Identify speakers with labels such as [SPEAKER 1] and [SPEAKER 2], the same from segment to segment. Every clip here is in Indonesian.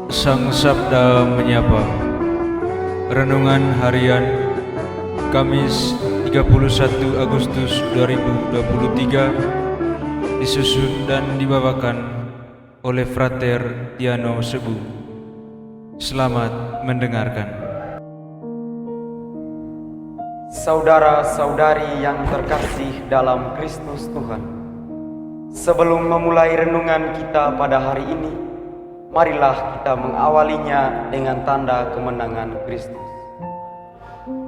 [SPEAKER 1] Sang Sabda Menyapa. Renungan Harian Kamis 31 Agustus 2023 disusun dan dibawakan oleh Frater Tiano Sebu. Selamat mendengarkan.
[SPEAKER 2] Saudara-saudari yang terkasih dalam Kristus Tuhan, sebelum memulai renungan kita pada hari ini, marilah kita mengawalinya dengan tanda kemenangan Kristus.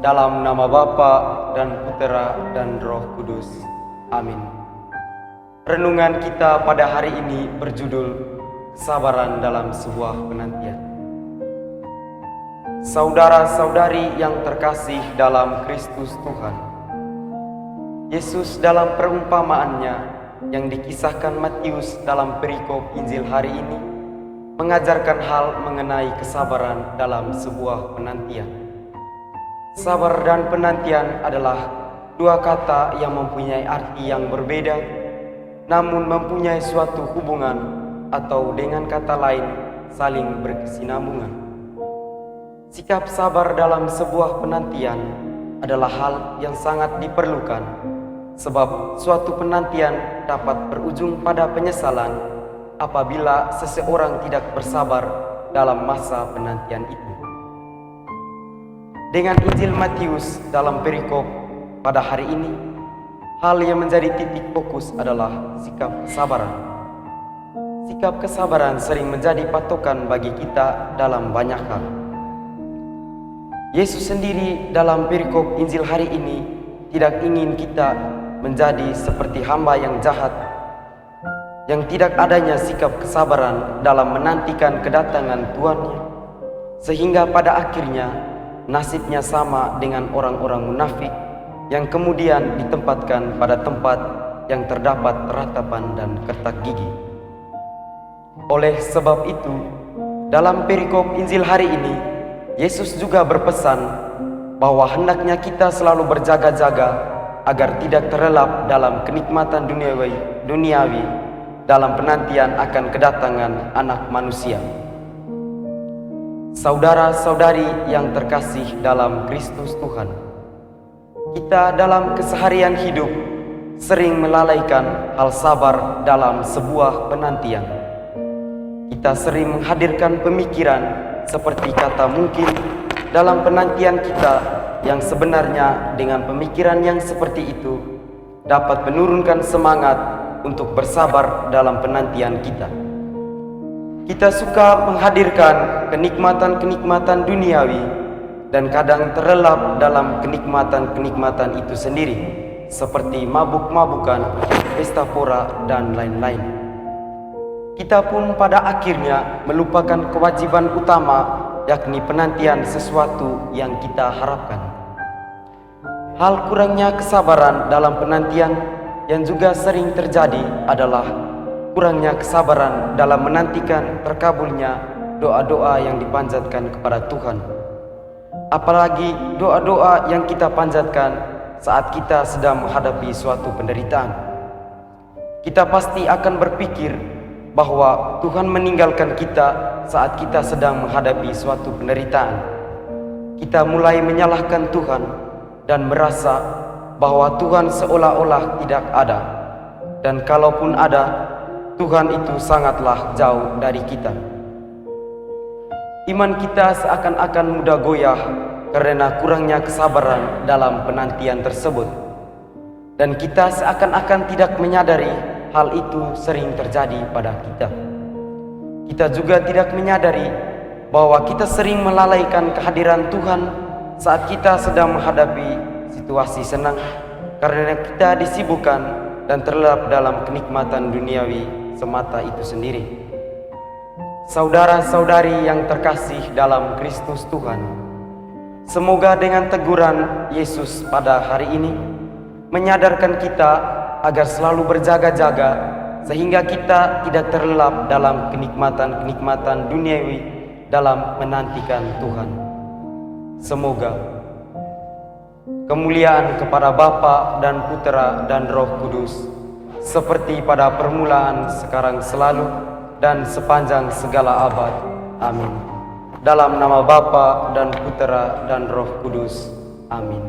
[SPEAKER 2] Dalam nama Bapa dan Putera dan Roh Kudus. Amin. Renungan kita pada hari ini berjudul Kesabaran dalam sebuah penantian. Saudara-saudari yang terkasih dalam Kristus Tuhan, Yesus dalam perumpamaannya yang dikisahkan Matius dalam perikop Injil hari ini mengajarkan hal mengenai kesabaran dalam sebuah penantian. Sabar dan penantian adalah dua kata yang mempunyai arti yang berbeda, namun mempunyai suatu hubungan atau dengan kata lain saling berkesinambungan. Sikap sabar dalam sebuah penantian adalah hal yang sangat diperlukan, sebab suatu penantian dapat berujung pada penyesalan apabila seseorang tidak bersabar dalam masa penantian itu. Dengan Injil Matius dalam perikop pada hari ini, hal yang menjadi titik fokus adalah sikap kesabaran. Sikap kesabaran sering menjadi patokan bagi kita dalam banyak hal. Yesus sendiri dalam perikop Injil hari ini tidak ingin kita menjadi seperti hamba yang jahat, yang tidak adanya sikap kesabaran dalam menantikan kedatangan Tuannya, sehingga pada akhirnya nasibnya sama dengan orang-orang munafik yang kemudian ditempatkan pada tempat yang terdapat ratapan dan kertak gigi. Oleh sebab itu, dalam perikop Injil hari ini, Yesus juga berpesan bahwa hendaknya kita selalu berjaga-jaga agar tidak terlelap dalam kenikmatan duniawi dalam penantian akan kedatangan Anak Manusia. Saudara-saudari yang terkasih dalam Kristus Tuhan, kita dalam keseharian hidup sering melalaikan hal sabar dalam sebuah penantian. Kita sering menghadirkan pemikiran seperti kata mungkin dalam penantian kita, yang sebenarnya dengan pemikiran yang seperti itu dapat menurunkan semangat untuk bersabar dalam penantian kita. Kita suka menghadirkan kenikmatan-kenikmatan duniawi dan kadang terlelap dalam kenikmatan-kenikmatan itu sendiri, seperti mabuk-mabukan, pesta pora, dan lain-lain. Kita pun pada akhirnya melupakan kewajiban utama, yakni penantian sesuatu yang kita harapkan. Hal kurangnya kesabaran dalam penantian yang juga sering terjadi adalah kurangnya kesabaran dalam menantikan terkabulnya doa-doa yang dipanjatkan kepada Tuhan. Apalagi doa-doa yang kita panjatkan saat kita sedang menghadapi suatu penderitaan. Kita pasti akan berpikir bahwa Tuhan meninggalkan kita saat kita sedang menghadapi suatu penderitaan. Kita mulai menyalahkan Tuhan dan merasa bahwa Tuhan seolah-olah tidak ada, dan kalaupun ada, Tuhan itu sangatlah jauh dari kita. Iman kita seakan-akan mudah goyah karena kurangnya kesabaran dalam penantian tersebut, dan kita seakan-akan tidak menyadari hal itu sering terjadi pada kita. Kita juga tidak menyadari bahwa kita sering melalaikan kehadiran Tuhan saat kita sedang menghadapi situasi senang, karena kita disibukkan dan terlelap dalam kenikmatan duniawi semata itu sendiri. Saudara-saudari yang terkasih dalam Kristus Tuhan, semoga dengan teguran Yesus pada hari ini menyadarkan kita agar selalu berjaga-jaga, sehingga kita tidak terlelap dalam kenikmatan-kenikmatan duniawi dalam menantikan Tuhan. Semoga kemuliaan kepada Bapa dan Putera dan Roh Kudus, seperti pada permulaan, sekarang, selalu, dan sepanjang segala abad. Amin. Dalam nama Bapa dan Putera dan Roh Kudus. Amin.